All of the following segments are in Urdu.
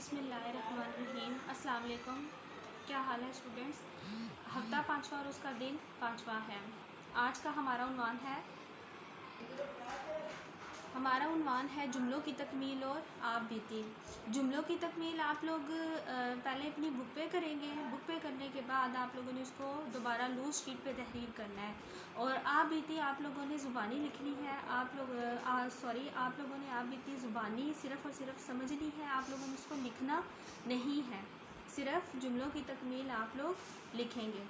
بسم اللہ الرحمن الرحیم۔ السلام علیکم، کیا حال ہے اسٹوڈنٹس؟ ہفتہ پانچواں اور اس کا دن پانچواں ہے۔ آج کا ہمارا عنوان ہے جملوں کی تکمیل اور آپ بیتی۔ جملوں کی تکمیل آپ لوگ پہلے اپنی بک پہ کریں گے۔ بک پہ کرنے کے بعد آپ لوگوں نے اس کو دوبارہ لوز شیٹ پہ تحریر کرنا ہے، اور آپ بیتی آپ لوگوں نے زبانی لکھنی ہے۔ آپ لوگوں نے آپ بیتی زبانی صرف اور صرف سمجھنی ہے، آپ لوگوں نے اس کو لکھنا نہیں ہے، صرف جملوں کی تکمیل آپ لوگ لکھیں گے۔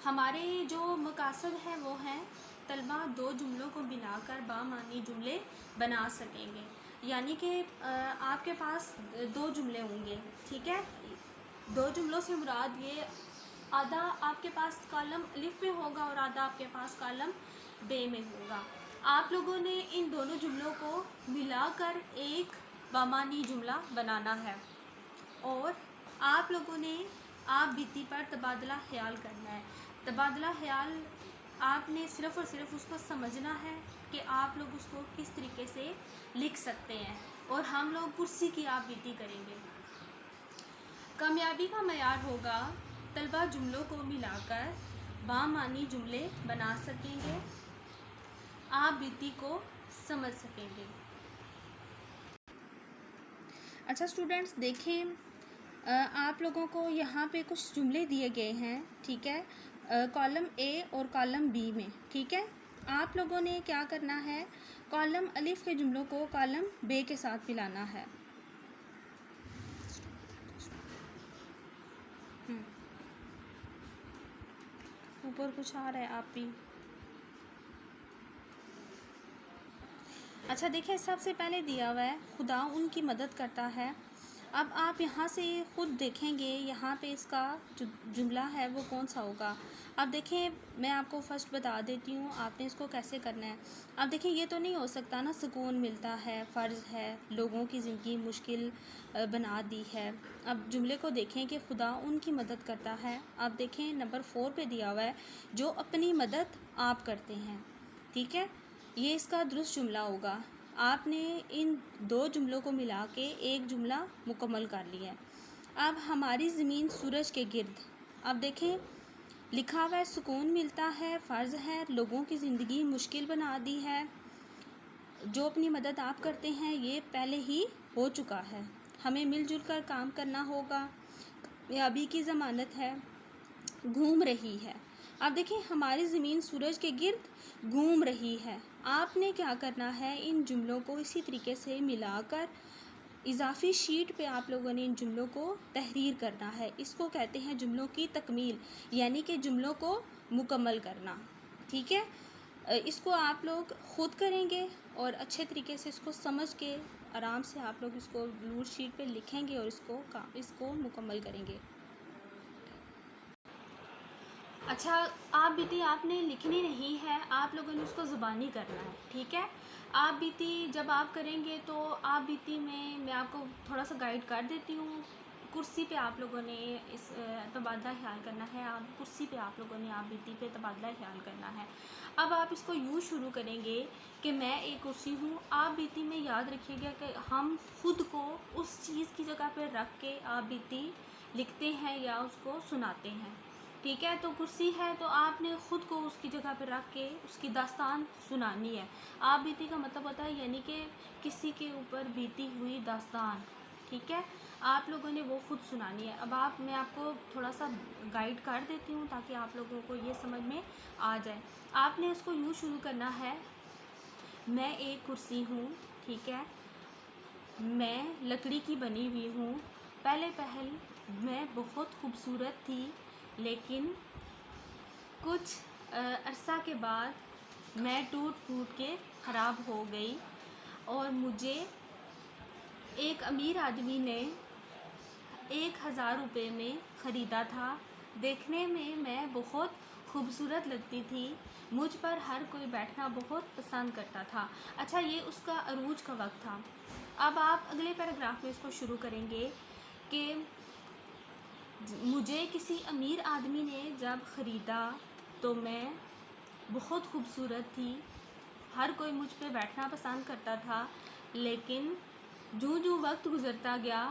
ہمارے جو مقاصد ہیں وہ ہیں طلبہ دو جملوں کو ملا کر بامعنی جملے بنا سکیں گے، یعنی کہ آپ کے پاس دو جملے ہوں گے، ٹھیک ہے؟ دو جملوں سے مراد یہ آدھا آپ کے پاس کالم الف میں ہوگا اور آدھا آپ کے پاس کالم بے میں ہوگا۔ آپ لوگوں نے ان دونوں جملوں کو ملا کر ایک بامعنی جملہ بنانا ہے، اور آپ لوگوں نے آپ بیتی پر تبادلہ خیال کرنا ہے۔ تبادلہ خیال آپ نے صرف اور صرف اس کو سمجھنا ہے کہ آپ لوگ اس کو کس طریقے سے لکھ سکتے ہیں، اور ہم لوگ کرسی کی آپ بیتی کریں گے۔ کامیابی کا معیار ہوگا طلبہ جملوں کو ملا کر بامعنی جملے بنا سکیں گے، آپ بیتی کو سمجھ سکیں گے۔ اچھا اسٹوڈنٹس دیکھیں، آپ لوگوں کو یہاں پہ کچھ جملے دیے گئے ہیں، ٹھیک ہے، کالم اے اور کالم بی میں، ٹھیک ہے۔ آپ لوگوں نے کیا کرنا ہے، کالم الف کے جملوں کو کالم بے کے ساتھ ملانا ہے۔ اوپر کچھ آ رہا ہے آپ بھی۔ اچھا دیکھیں، سب سے پہلے دیا ہوا ہے خدا ان کی مدد کرتا ہے۔ اب آپ یہاں سے خود دیکھیں گے یہاں پہ اس کا جو جملہ ہے وہ کون سا ہوگا۔ اب دیکھیں، میں آپ کو فرسٹ بتا دیتی ہوں آپ نے اس کو کیسے کرنا ہے۔ اب دیکھیں، یہ تو نہیں ہو سکتا نا، سکون ملتا ہے، فرض ہے، لوگوں کی زندگی مشکل بنا دی ہے۔ اب جملے کو دیکھیں کہ خدا ان کی مدد کرتا ہے۔ اب دیکھیں نمبر 4 پہ دیا ہوا ہے جو اپنی مدد آپ کرتے ہیں، ٹھیک ہے، یہ اس کا درست جملہ ہوگا۔ آپ نے ان دو جملوں کو ملا کے ایک جملہ مکمل کر لیا ہے۔ اب ہماری زمین سورج کے گرد، اب دیکھیں لکھا ہوا ہے سکون ملتا ہے، فرض ہے، لوگوں کی زندگی مشکل بنا دی ہے، جو اپنی مدد آپ کرتے ہیں یہ پہلے ہی ہو چکا ہے، ہمیں مل جل کر کام کرنا ہوگا، کامیابی کی ضمانت ہے، گھوم رہی ہے۔ اب دیکھیں ہماری زمین سورج کے گرد گھوم رہی ہے۔ آپ نے کیا کرنا ہے، ان جملوں کو اسی طریقے سے ملا کر اضافی شیٹ پہ آپ لوگوں نے ان جملوں کو تحریر کرنا ہے۔ اس کو کہتے ہیں جملوں کی تکمیل، یعنی کہ جملوں کو مکمل کرنا، ٹھیک ہے۔ اس کو آپ لوگ خود کریں گے اور اچھے طریقے سے اس کو سمجھ کے آرام سے آپ لوگ اس کو لوز شیٹ پہ لکھیں گے اور اس کو مکمل کریں گے۔ اچھا، آپ بیتی آپ نے لکھنی نہیں ہے، آپ لوگوں نے اس کو زبانی کرنا ہے، ٹھیک ہے۔ آپ بیتی جب آپ کریں گے تو آپ بیتی میں آپ کو تھوڑا سا گائیڈ کر دیتی ہوں۔ کرسی پہ آپ لوگوں نے اس تبادلہ خیال کرنا ہے، آپ کرسی پہ آپ لوگوں نے آپ بیتی پہ تبادلہ خیال کرنا ہے۔ اب آپ اس کو یوں شروع کریں گے کہ میں ایک کرسی ہوں، آپ بیتی میں یاد رکھیے گا کہ ہم خود کو اس چیز کی جگہ پہ رکھ کے آپ بیتی لکھتے ہیں یا اس کو سناتے ہیں، ٹھیک ہے۔ تو کرسی ہے تو آپ نے خود کو اس کی جگہ پہ رکھ کے اس کی داستان سنانی ہے۔ آپ بیتی کا مطلب ہوتا ہے یعنی کہ کسی کے اوپر بیتی ہوئی داستان، ٹھیک ہے، آپ لوگوں نے وہ خود سنانی ہے۔ اب میں آپ کو تھوڑا سا گائیڈ کر دیتی ہوں تاکہ آپ لوگوں کو یہ سمجھ میں آ جائے۔ آپ نے اس کو یوں شروع کرنا ہے، میں ایک کرسی ہوں، ٹھیک ہے، میں لکڑی کی بنی ہوئی ہوں، پہلے میں بہت خوبصورت تھی، لیکن کچھ عرصہ کے بعد میں ٹوٹ پھوٹ کے خراب ہو گئی، اور مجھے ایک امیر آدمی نے 1000 روپے میں خریدا تھا، دیکھنے میں بہت خوبصورت لگتی تھی، مجھ پر ہر کوئی بیٹھنا بہت پسند کرتا تھا۔ اچھا، یہ اس کا عروج کا وقت تھا۔ اب آپ اگلے پیراگراف میں اس کو شروع کریں گے کہ مجھے کسی امیر آدمی نے جب خریدا تو میں بہت خوبصورت تھی، ہر کوئی مجھ پہ بیٹھنا پسند کرتا تھا، لیکن جوں جوں وقت گزرتا گیا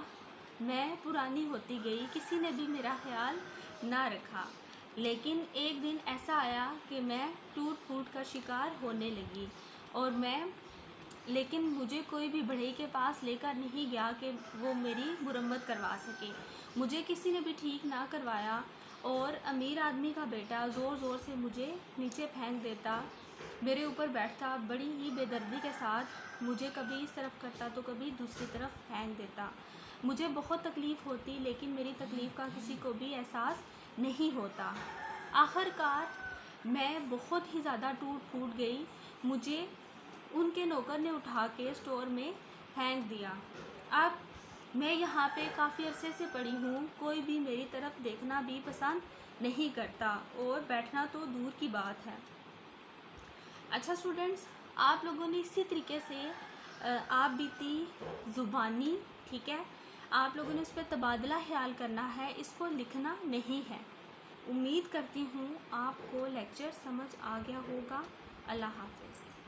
میں پرانی ہوتی گئی، کسی نے بھی میرا خیال نہ رکھا، لیکن ایک دن ایسا آیا کہ میں ٹوٹ پھوٹ کا شکار ہونے لگی، لیکن مجھے کوئی بھی بڑھئی کے پاس لے کر نہیں گیا کہ وہ میری مرمت کروا سکے، مجھے کسی نے بھی ٹھیک نہ کروایا، اور امیر آدمی کا بیٹا زور زور سے مجھے نیچے پھینک دیتا، میرے اوپر بیٹھتا، بڑی ہی بے دردی کے ساتھ مجھے کبھی اس طرف کرتا تو کبھی دوسری طرف پھینک دیتا، مجھے بہت تکلیف ہوتی، لیکن میری تکلیف کا کسی کو بھی احساس نہیں ہوتا۔ آخر کار میں بہت ہی زیادہ ٹوٹ پھوٹ گئی، مجھے ان کے نوکر نے اٹھا کے اسٹور میں پھینک دیا۔ اب میں یہاں پہ کافی عرصے سے پڑی ہوں، کوئی بھی میری طرف دیکھنا بھی پسند نہیں کرتا، اور بیٹھنا تو دور کی بات ہے۔ اچھا اسٹوڈنٹس، آپ لوگوں نے اسی طریقے سے آپ بیتی زبانی، ٹھیک ہے، آپ لوگوں نے اس پہ تبادلہ خیال کرنا ہے، اس کو لکھنا نہیں ہے۔ امید کرتی ہوں آپ کو لیکچر سمجھ آ گیا ہوگا۔ اللہ حافظ۔